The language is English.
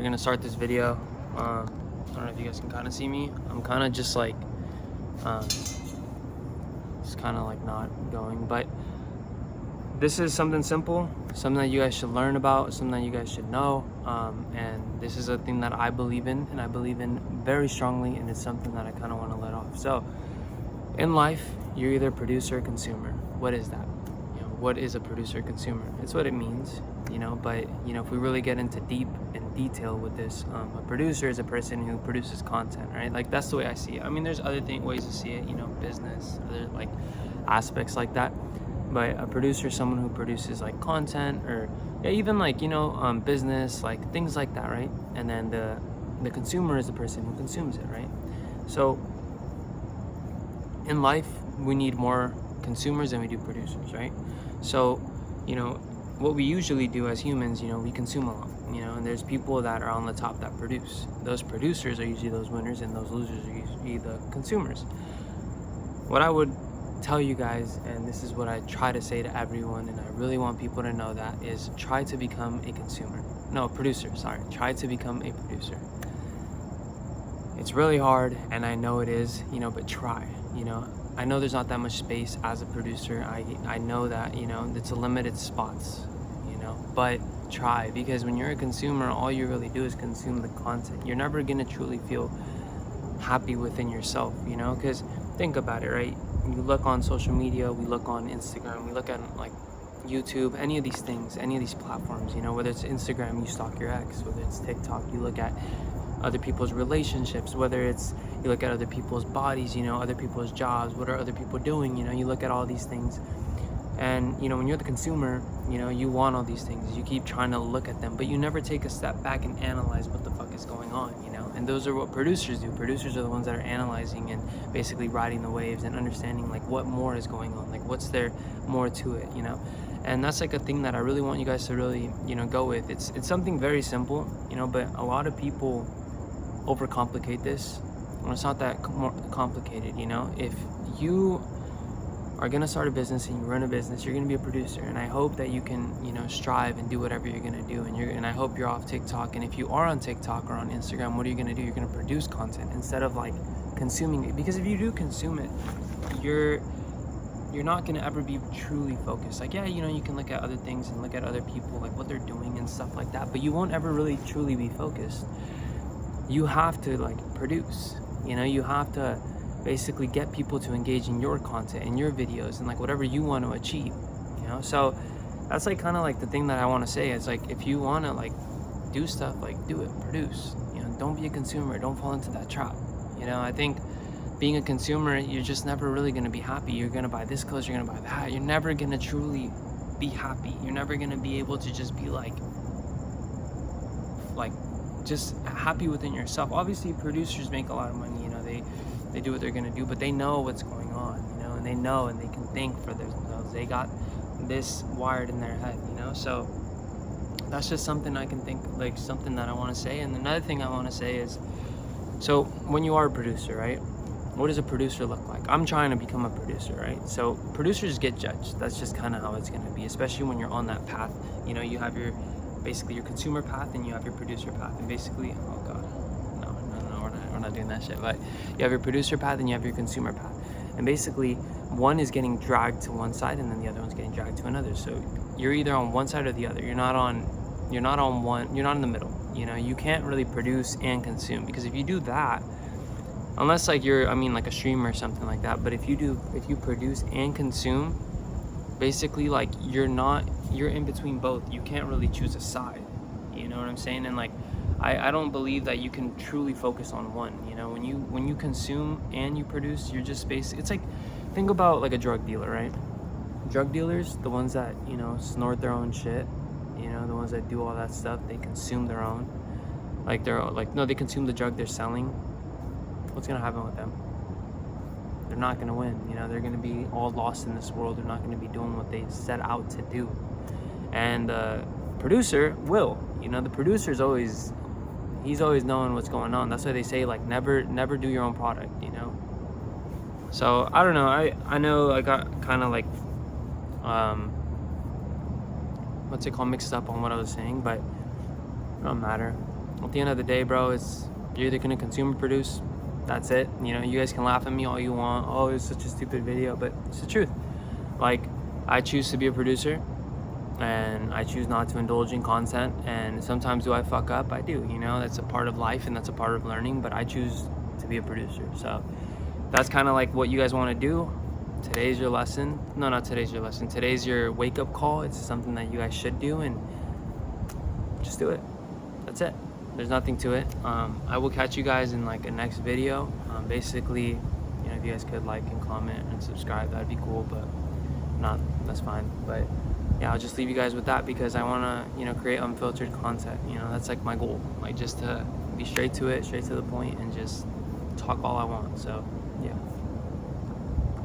gonna start this video. I don't know if you guys can kind of see me. I'm kind of just like just kind of like not going, but this is something simple, something that you guys should learn about, something that you guys should know, and this is a thing that I believe in, and I believe in very strongly, and it's something that I kind of want to let off. So in life, you're either producer or consumer. What is that? You know, what is a producer or consumer? It's what it means, you know, but you know, if we really get into deep and detail with this, a producer is a person who produces content, right? Like, that's the way I see it. I mean, there's other ways to see it, you know, business, other like aspects like that, but a producer is someone who produces like content, or even like, you know, business, like things like that, right? And then the consumer is the person who consumes it, right? So in life, we need more consumers than we do producers, right? So, you know, what we usually do as humans, you know, we consume a lot, you know, and there's people that are on the top that produce. Those producers are usually those winners, and those losers are usually the consumers. What I would tell you guys, and this is what I try to say to everyone, and I really want people to know that, is try to become a consumer. No, a producer, sorry. Try to become a producer. It's really hard, and I know it is, you know, but try, you know. I know there's not that much space as a producer. I know that, you know, it's a limited spots, you know, but try, because when you're a consumer, all you really do is consume the content. You're never gonna truly feel happy within yourself, you know, because think about it, right? You look on social media, we look on Instagram, we look at like YouTube, any of these things, any of these platforms, you know, whether it's Instagram, you stalk your ex, whether it's TikTok, you look at other people's relationships, whether it's you look at other people's bodies, you know, other people's jobs, what are other people doing, you know, you look at all these things. And you know, when you're the consumer, you know, you want all these things, you keep trying to look at them, but you never take a step back and analyze what the fuck is going on, you know. And those are what producers do. Producers are the ones that are analyzing and basically riding the waves and understanding like what more is going on, like what's there more to it, you know. And that's like a thing that I really want you guys to really, you know, go with. It's something very simple, you know, but a lot of people overcomplicate this, and it's not that more complicated, you know. If you are gonna start a business and you run a business, you're gonna be a producer, and I hope that you can, you know, strive and do whatever you're gonna do, and I hope you're off TikTok. And if you are on TikTok or on Instagram, what are you gonna do? You're gonna produce content instead of like consuming it, because if you do consume it, you're not gonna ever be truly focused. Like, yeah, you know, you can look at other things and look at other people, like what they're doing and stuff like that, but you won't ever really truly be focused. You have to like produce, you know, you have to basically get people to engage in your content and your videos and like whatever you want to achieve, you know. So that's like kind of like the thing that I want to say is like, if you want to like do stuff, like do it, produce, you know, don't be a consumer, don't fall into that trap, you know. I think being a consumer, you're just never really going to be happy. You're going to buy this clothes, you're going to buy that, you're never going to truly be happy. You're never going to be able to just be like just happy within yourself. Obviously producers make a lot of money, you know, they do what they're gonna do, but they know what's going on, you know, and they know, and they can think for themselves. They got this wired in their head, you know. So that's just something I can think, like something that I want to say. And another thing I want to say is, so when you are a producer, right, what does a producer look like? I'm trying to become a producer, right? So producers get judged. That's just kind of how it's gonna be, especially when you're on that path. You know, you have your basically your consumer path and you have your producer path, and basically, oh god, no, we're not doing that shit. But you have your producer path and you have your consumer path, and basically one is getting dragged to one side and then the other one's getting dragged to another. So you're either on one side or the other. You're not in the middle, you know. You can't really produce and consume, because if you do that, unless like you're, I mean, like a streamer or something like that, but if you produce and consume, basically like you're in between both. You can't really choose a side, you know what I'm saying? And like I don't believe that you can truly focus on one, you know. When you consume and you produce, you're just basically, it's like, think about like a drug dealer, right? Drug dealers, the ones that, you know, snort their own shit, you know, the ones that do all that stuff, they consume their own, like they're like, no, they consume the drug they're selling. What's gonna happen with them? They're not gonna win, you know. They're gonna be all lost in this world. They're not gonna be doing what they set out to do. And the producer will, you know, the producer's always, he's always knowing what's going on. That's why they say like never do your own product, you know. So I don't know, I know I got kind of like what's it called, mixed up on what I was saying, but it don't matter. at the end of the day, bro, you're either gonna consume or produce. That's it. You know, you guys can laugh at me all you want. Oh, it's such a stupid video, but it's the truth. Like, I choose to be a producer, and I choose not to indulge in content. And sometimes do I fuck up? I do. You know, that's a part of life and that's a part of learning. But I choose to be a producer. So that's kind of like what you guys want to do. Today's your lesson. No, not today's your lesson. Today's your wake-up call. It's something that you guys should do, and just do it. That's it. There's nothing to it. I will catch you guys in like a next video. Basically, you know, if you guys could like and comment and subscribe, that'd be cool. But not, that's fine. But yeah, I'll just leave you guys with that because I want to, you know, create unfiltered content. You know, that's like my goal. Like, just to be straight to it, straight to the point, and just talk all I want. So yeah.